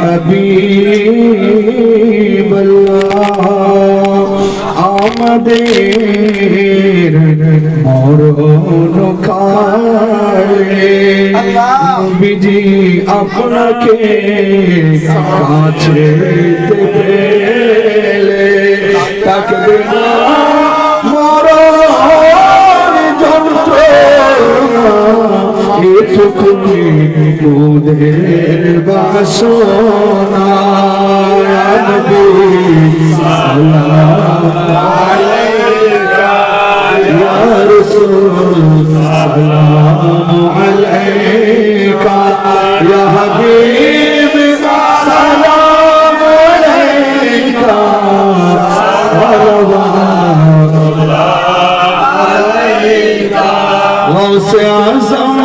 হাবিবাল্লাহ আমাদের মরণ কালে নবীজি আপনাকে কাছে পেলে তাকবে না মরণ যন্ত্রণা এটুকুনি মোদের বাসনা নবী সাল্লাল্লাহু আলাইকা ইয়া রাসূল সালামু আলাইকা ইয়া হাবিব সালামু আলাইকা غوث اعظم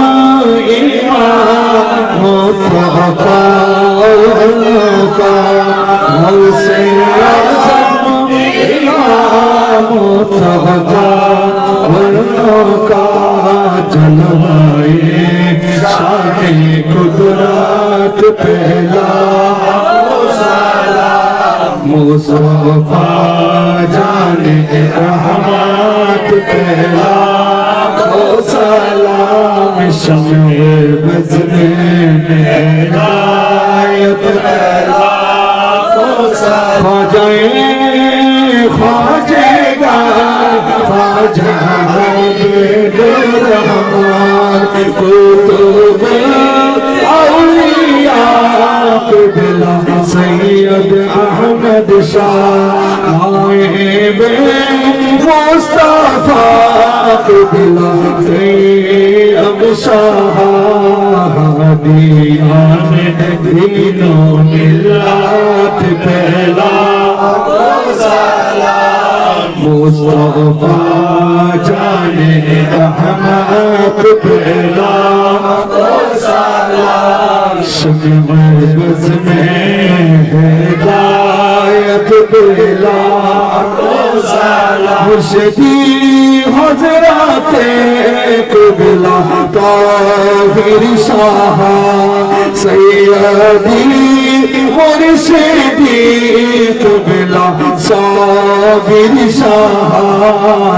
امام مطلقا غوث اعظم امام مطلقا جلوائے شان قدرت پہلا مصطفیٰ جان رحمت پہلا سلام شمع بز میں ہدایت پہلا خواجہ خواجہ گا خواجہ عبدالرحمن کتب اولیاء قبلہ سید احمد شاہ نائب مصطفیٰ قبلہ اب شاہ دیان دین و ملت پہلا مصطفیٰ جان رحمت پہلا شمع بز میں ہدایت پہلا مرشدی حضرات قبلہ طاہر شاہ سیدی مرشدی قبلہ صابر شاہ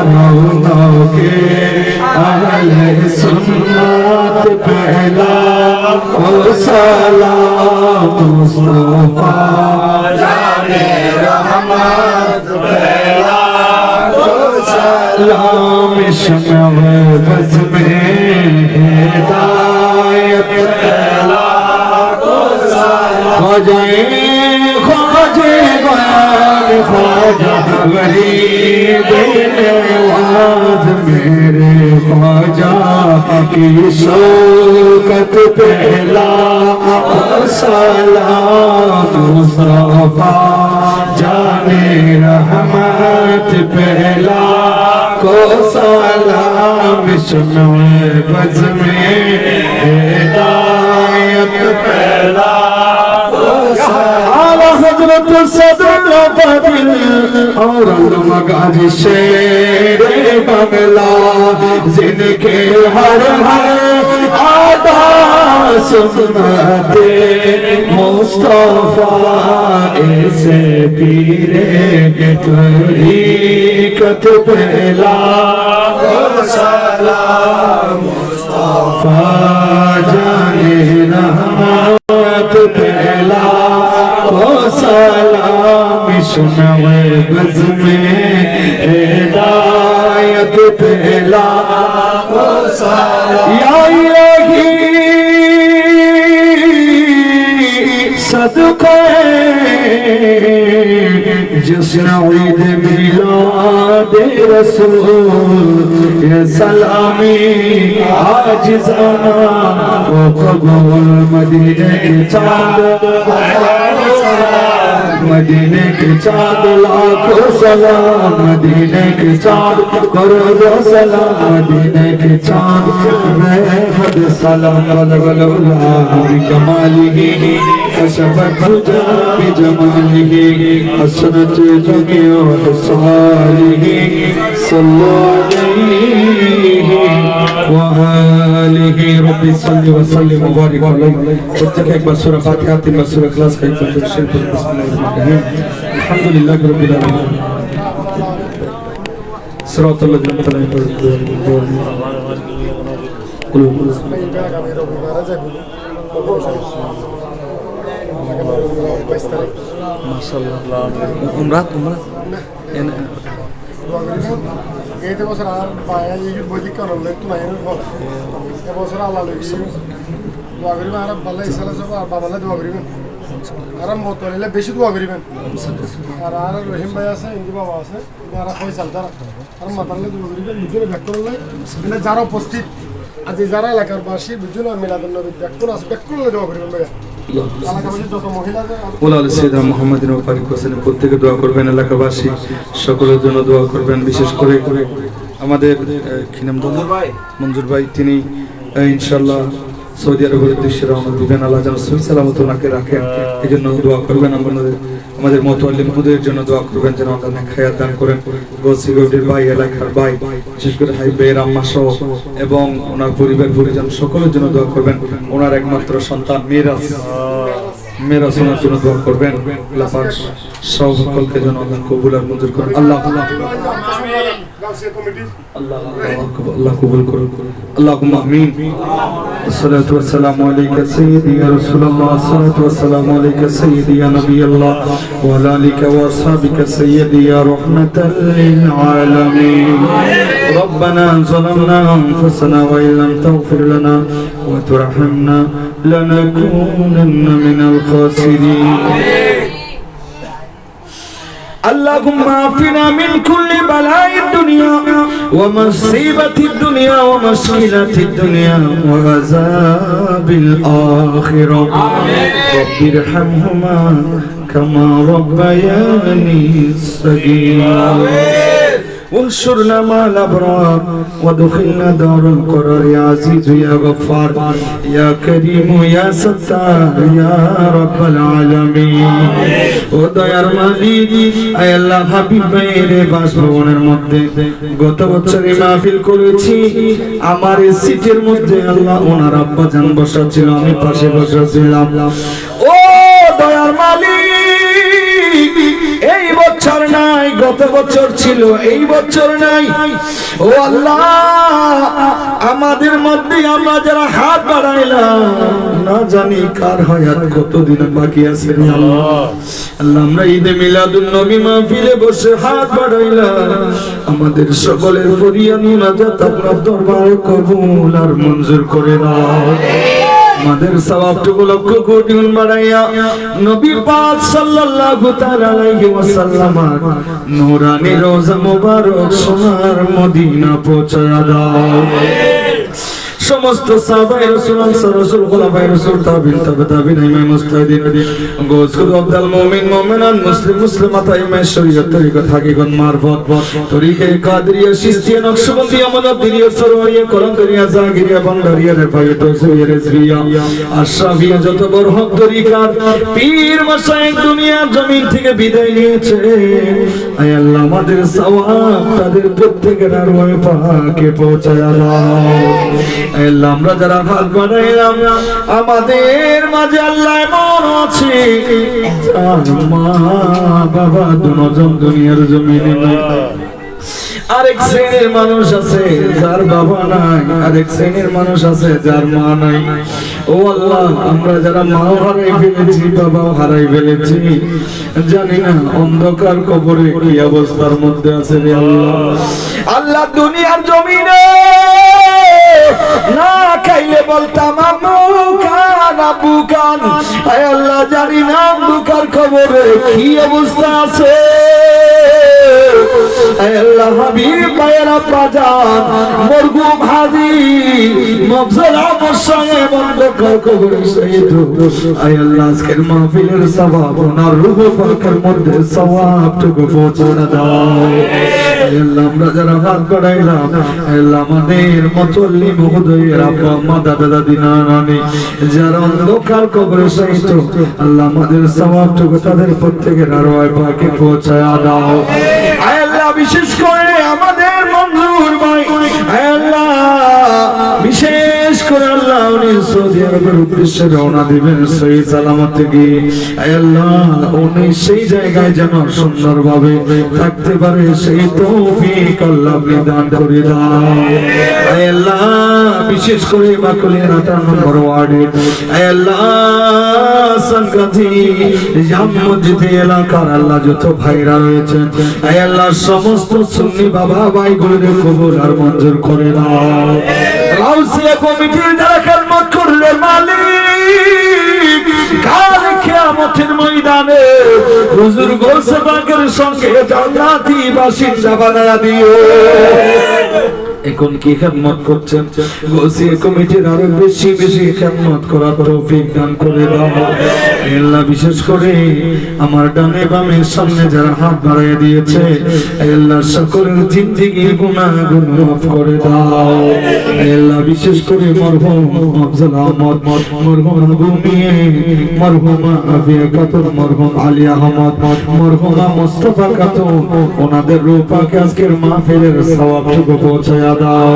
رونا کے اہل سنت پہلا سلام مصطفیٰ جان رحمت پہلا سلام شمع بز میں ہدایت پہلا خواجہ خواجہ خواجہ غریب نواز میرے خواجہ کی شوکت پہلا سلام مصطفیٰ جان رحمت پہلا کو سلام شمع بز میں ہدایت پہلا حضرت صدر بدل اور مگاج شیر بنگلا جن کے ہر آدھا سنت مصطفیٰ ایسے پیرے طریقت پہلا سلام مصطفیٰ جان رحمت پہلا سلام شمع بز میں ہدایت پہلا یا الہی صدقہ جشن عید میلاد رسول یا سلامی عاجزانہ و قبول مدینے کے چاند مدینے کے چاند لاکھوں سلام مدینے کے چاند کروڑوں سلام مدینے کے چاند رحمت سلام ولولا بکمالہ کشفت حجاب بجمالہ حسنت جميع خصالہ صلی اللہ علیہ وآلہ آله رب صل وسلم وبارك عليه واتقك بسورة فاتحة بسورة إخلاص كيف تشرك بسم الله الرحمن الرحيم الحمد لله رب العالمين صراط الذين أنعمت এইতে বছর আর পায়া এই বৈদিক কারণ একটু নাই এবছর আল্লাহ লইছি দোয়া করিবেন আর বাল্লা ইসালা যাব আর বাবালে দোয়া করিবেন আর মতলে বেশি দোয়া করিবেন আর রহিম ভাই আছে ইন্দি বাবা আছে আর ফয়সাল তারা আর মাতালে দোয়া করিবেন দুজনে ব্যাক করলে মানে যারা উপস্থিত আজ যারা এলাকার বাসী দুজনে মিলাদুন নবী ব্যাক করে আছে ব্যাক করলে দোয়া করিবেন ভাই এলাকাবাসী যত মহিলা ওলাল সাইয়্যিদনা মুহাম্মাদিন ওয়া বারিক ওয়াসাল্লাম প্রত্যেকে দোয়া করবেন এলাকাবাসী সকলের জন্য দোয়া করবেন বিশেষ করে আমাদের কি নাম মঞ্জুর ভাই তিনি ইনশাআল্লাহ সৌদি আরবের উদ্দেশ্যে রওনা দিবেন আল্লাহ যেন সহি সালামত ওনাকে রাখেন এই জন্য দোয়া করবেন আমাদের মুতাআল্লিম হুজুরের জন্য দোয়া করবেন যেন আল্লাহ নেক হায়াত দান করেন গোসিগৌডের ভাই এলাকার ভাই বিশেষ করে হাই ভাইয়ের আম্মা সহ এবং ওনার পরিবার পরিজন সকলের জন্য দোয়া করবেন ওনার একমাত্র সন্তান মেরাজ ওনার জন্য দোয়া করবেন আল্লাহ পাক সকলকে যেন আল্লাহ কবুল আর মঞ্জুর করেন আল্লাহ আল্লাহ কবুল করুন আল্লাহুম্মা আমিন আসসালাতু ওয়াসসালামু আলাইকা সাইয়্যিদি ইয়া রাসূলুল্লাহ আসসালাতু ওয়াসসালামু আলাইকা সাইয়্যিদি ইয়া নাবিয়াল্লাহ ওয়া আলা আলিকা ওয়া আসহাবিকা সাইয়্যিদি ইয়া রাহমাতাল লিল আলামিন ربنا ظلمنا أنفسنا وإن لم تغفر لنا وترحمنا لنكونن من الخاسرين اللهم عافنا من كل بلاء الدنيا ومصيبة الدنيا ومشكلة الدنيا وعذاب الآخرة رب ارحمهما كما ربياني صغيرا واحشرنا مع الأبرار وادخلنا دار القرار يا عزيز يا غفار يا كريم يا ستار يا رب العالمين ও দয়ার মালিক আয় আল্লাহ হাবিব ভাইয়ের বাসভবনের মধ্যে গত বছরে মাহফিল করেছি আমার এই সিটের মধ্যে আল্লাহ ওনার আব্বা জান বসা ছিল আমি পাশে বসা ছিলাম ও দয়ার মালিক এই বছর নাই গত বছর ছিল এই বছর নাই ও আল্লাহ আমাদের মধ্যে আমরা যারা হাত বাড়াইলাম না জানি কার হায়াত কতদিন বাকি আছে রে আল্লাহ আল্লাহ আমরা ঈদে মিলাদুন নবী মাহফিলে বসে হাত বাড়াইলাম আমাদের সকলের ফরিয়াদ মুনাজাত আপনার দরবারে কবুল আর মঞ্জুর করে নাও আমাদের সওয়াবটুকু লক্ষ কোটি গুণ বাড়াইয়া নবী পাক সাল্লাল্লাহু তাআলা আলাইহি ওয়াসাল্লাম নূরানি রওজা মুবারক সোনার মদিনা পৌঁছায়া দাও সমস্ত সাহাবায়ে রাসূল আনসার রাসূল খোলাফায়ে রাসূল তাবিঈন তাবিঈন ইমাম মুজতাহিদিন গোসল আব্দুল মুমিন মুমিনান মুসলিম মুসলিমাত ইমাম শরীয়ত তরিকত হাকিকত মারফত তরিকে কাদরিয়া চিশতিয়া নকশবন্দিয়া মাদাদিয়া সরওয়ারিয়া কলমকারিয়া জাগিরিয়া বান্দারিয়া রেফায়ে তৌসিয়া রিজভিয়া আশরাফিয়া যত বড় হক তরিকার পীর মাশায়েখ দুনিয়ার জমিন থেকে বিদায় নিয়েছে আয় আল্লাহ আমাদের সওয়াব তাদের প্রত্যেকের আরওয়াহে পাকে পৌঁছায়া দাও আল্লাহ আমরা যারা হাত বাড়াইলাম আমাদের মাঝে আল্লাহ এমন আছে যার মা বাবা দুজন দুনিয়ার জমিনে নাই আরেক শ্রেণীর মানুষ আছে যার বাবা নাই আরেক শ্রেণীর মানুষ আছে যার মা নাই ও আল্লাহ আমরা যারা মাও হারাই ফেলেছি বাবাও হারাই ফেলেছি জানি না অন্ধকার কবরে কি অবস্থার মধ্যে আছে রে আল্লাহ আল্লাহ দুনিয়ার জমিনে না খাইলে বলতাম আব্বু কান আয় আল্লাহ জানি না অন্ধকার কবরে কি অবস্থা আছে আয় আল্লাহ হাবিব ভাইয়ের আব্বা জান মরহুম হাজী মফজল আহমদ সাহেব অন্ধকার কবরে শহীদ আয় আল্লাহ আজকের মাহফিলের সওয়াব ওনার রূহ পাকের মধ্যে সওয়াবটুকু পৌঁছে দাও আয় আল্লাহ আমরা যারা হাত বাড়াইলাম আয় আল্লাহ আমাদের মুতাল্লি মহোদয়ের আব্বা আম্মা দাদা দাদি নানা নানি যারা অন্ধকার কবরে শহীদ আল্লাহ আমাদের সওয়াবটুকু তাদের প্রত্যেকের আরওয়াহে পাকে পৌঁছায়া দাও আয় আল্লাহ বিশেষ করে আমাদের মঞ্জুর ভাই আয় আল্লাহ বিশেষ করে সৌদি আরবের উদ্দেশ্যে রওনা দিবেন সহি সালামতে গিয়ে। আয় আল্লাহ উনি সেই জায়গায় যেন সুন্দরভাবে থাকতে পারে সেই তৌফিক আল্লাহ আপনি দান করে দাও। আয় আল্লাহ বিশেষ করে বাকুলিয়ার 18 নম্বর ওয়ার্ডে আয় আল্লাহ সংগতি জামে মসজিদ এলাকার আল্লাহ যত ভাইরা রয়েছে আয় আল্লাহ সমস্ত সুন্নি বাবা ভাইগুলোর কবুল আর মঞ্জুর করে দাও। গাউসিয়া কমিটির যারা খেদমত করলে মালিক কাল কিয়ামতের ময়দানে হুজুর গোসে পাকের সঙ্গে জান্নাতি বাসিন্দা বানায়া দিও। এখন কি খেদমত করছেন গোসিয়া কমিটির আরো বেশি বেশি খেদমত করার তৌফিক দান করে দাও। আল্লাহ বিশেষ করে আমার ডানে বামে সামনে যারা হাত বাড়িয়ে দিয়েছে আল্লাহ সকলের জিন্দেগির গুনাহগুলো মাফ করে দাও। আল্লাহ বিশেষ করে মরহুম আফজল আহমদ, মরহুম আবু মিয়া, মরহুমা আবিয়া খাতুন, মরহুম আলী আহমদ, মরহুমা মুস্তাফা খাতুন, ওনাদের রূহ পাকে আজকের মাহফিলের সওয়াবটুকু পৌঁছায়া দাও।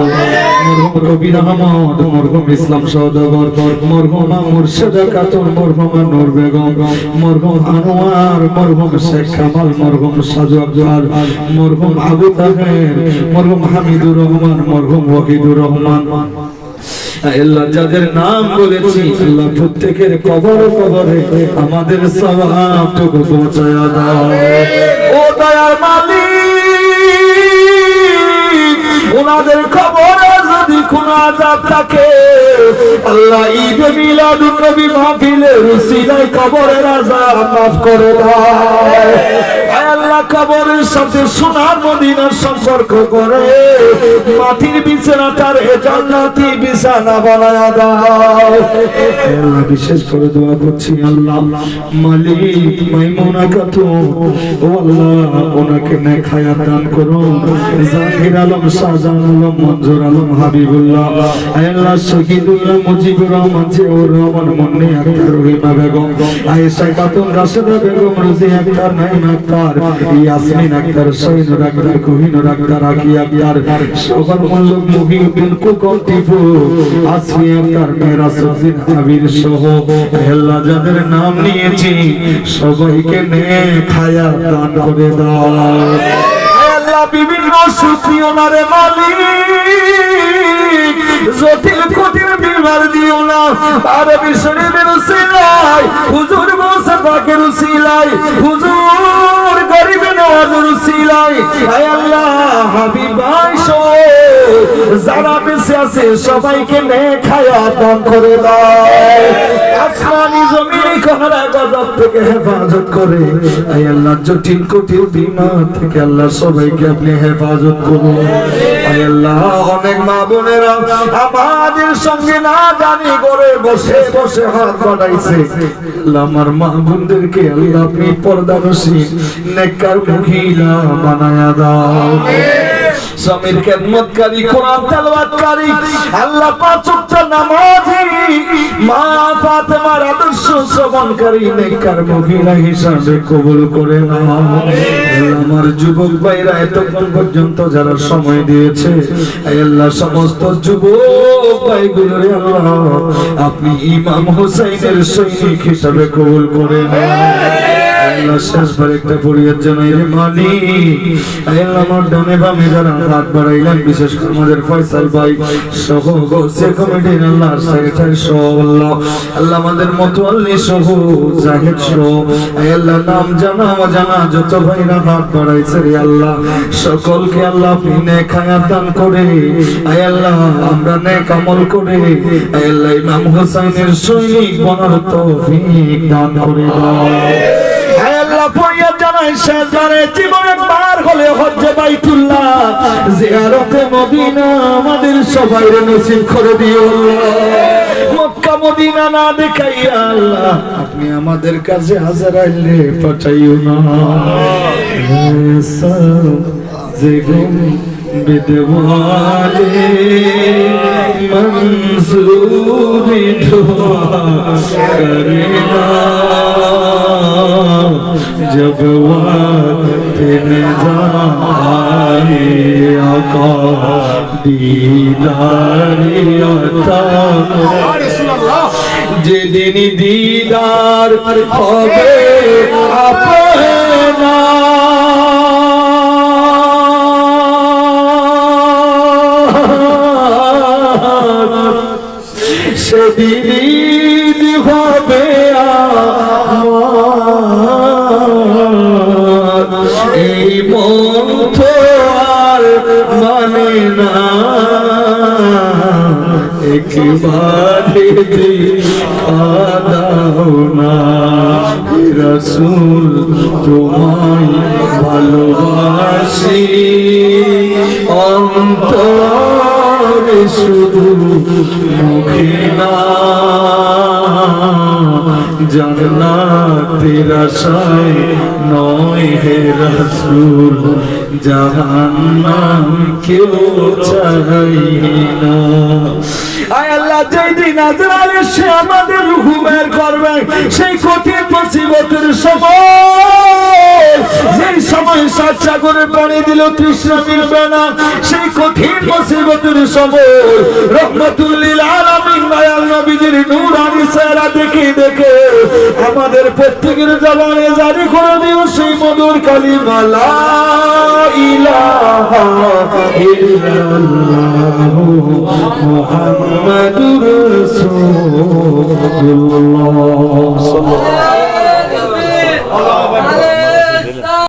মরহুম কবির আহমদ, মরহুম ইসলাম সওদাগর, মরহুমা মুর্শিদা খাতুন, মরহুমা নূর বেগম, মরহুম আনোয়ার, মরহুম শেখ কামাল, মরহুম সাজু আব্দুল, মরহুম আবু তাহের, মরহুম হামিদুর রহমান, মরহুম ওয়াহিদুর রহমান। আল্লাহ যাদের নাম বলেছি আল্লাহ প্রত্যেকের কবরে কবরে আমাদের সওয়াবটুকু পৌঁছায়া দাও। ও দয়ার মালিক ওনাদের কবরে যদি কোনো আযাব থাকে আল্লাহ ঈদ মিলাদুন নবী মাহফিলের উসিলায় কবরের আযাব মাফ করে দাও। আল্লাহ কবরের সাথে সোনার মদিনার সম্পর্ক করে মাটির বিছানাটার জান্নাতি বিছানা বানায়া দাও। আল্লাহ বিশেষ করে দোয়া করছি আল্লাহ মালিক মাইমুনা খাতুন ও আল্লাহ ওনাকে নেক হায়াত দান করুন। জাকির আলম, শাহজাহান আলম, মঞ্জুর আলম, হাবিবুল্লাহ আল্লাহ শহীদুল্লাহ, মুজিবুর রহমান, জিয়াউর রহমান, মুন্নি আক্তার, রহিমা বেগম, আয়েশা খাতুন, রাশেদা বেগম, রোজি আক্তার, নাইম আক্তার, ইয়াসমিন আক্তার, শাহিনুর আক্তার, কোহিনুর আক্তার, আকি আক্তার, শোভন মল্লিক, মুহিউদ্দিন কুকন, টিপু, আসমি আক্তার, মেরাজউদ্দিন আবির সহ আল্লাহ যাদের নাম নিয়েছি সবাইকে নেক হায়াত দান করে দাও। আল্লাহ বিভিন্ন সুখিও নারে মালিক জটিল কঠিন বিমার দিও না আর বিশ্বরের উসিলাই হুজুর গোসে পাকের উসিলাই হুজুর গরিবে নওয়াজের উসিলাই আয় আল্লাহ হাবিবাই সো যারা বেঁচে আছে সবাইকে নেক হায়াত দান করে দাও। আসমানি জমিনি কহরা গজব থেকে হেফাজত করে আয় আল্লাহ জটিল কঠিন বিমার থেকে আল্লাহ সবাইকে আপনি হেফাজত করুন। আয় আল্লাহ অনেক মা বোনেরা আমাদের সঙ্গে না জানি করে বসে বসে হাত বাড়াইছে আল্লাহ আমার মা বোনদেরকে আল্লাহ আপনি পর্দানশীল নেককার মহিলা বানায়া দাও। স্বামীর খেদমতকারী, কোরআন তেলাওয়াতকারী, আল্লাহ পাঁচ ওয়াক্ত নামাজি, মা ফাতেমার আদর্শ শ্রবণকারী নেককার মহিলা হিসাবে কবুল করে নাও। আমার যুবক ভাইরা এতক্ষণ পর্যন্ত যারা সময় দিয়েছে আল্লাহ সমস্ত যুবক ভাইগুলোরে আল্লাহ আপনি ইমাম হুসাইনের সৈনিক হিসাবে কবুল করে নাও। আল্লাহ শেষবার একটা পরিয়ার জানাই রে মালিক আল্লাহ আমার ডানে বামে যারা হাত বাড়াইলেন বিশেষ করে আমাদের ফয়সাল ভাই সহ গোসে কমিটির আল্লাহ সেক্রেটারি সহ আল্লাহ আমাদের মোতাল্লি সহ জাহিদ সহ আল্লাহ নাম জানা অজানা যত ভাইরা হাত বাড়াইছে রে আল্লাহ সকলকে আল্লাহ আপনি নেক হায়াত দান করে আল্লাহ আমরা নেক আমল করে আল্লাহ ইমাম হুসাইনের সৈনিক বনার তৌফিক দান করে দাও। আল্লাহ ফরিয়াদ জানাই শেষবারে জীবনে একবার হলে হজ্জে বাইতুল্লাহ জিয়ারতে মদিনা আমাদের সবাই নসিব করে দিও। মক্কা মদিনা না দেখাইয়া আল্লাহ আপনি আমাদের কাছে হাজারাইলে পাঠাইও না। যে গুম বিদওয়ালে মনসুরি দোয়া করে না जब वक्त निज़ारे आका दीदारे अता যেদিন দিদার হবে আপনা সেদিন হবে এই মন তো আর মানে না একবারে দাও না রাসূল তোমায় ভালোবাসি অন্তরে শুধু মুখে না জান্নাতের আশায় নয় হে রাসূল জাহান্নাম কেউ চাই না আয় আল্লাহ যেদিন আজরাইল এসে আমাদের রূহ বের করবে সেই কঠিন মুসিবতের সময় যেই সময় সাত সাগরে পানি দিল তৃষ্ণা মিলবে না সেই কঠিন মুসিবতের সময় রহমাতুল লিল আলামিন মায়ার নবীজির নূরানি চেহারা দেখে দেখে আমাদের প্রত্যেকের জবানে জারি করে দিও সেই মধুর কালিমা লা ইলাহা ইল্লাল্লাহু মুহাম্মাদুর রাসূলুল্লাহ সাল্লাল্লাহু আলাইহি ওয়া সাল্লাম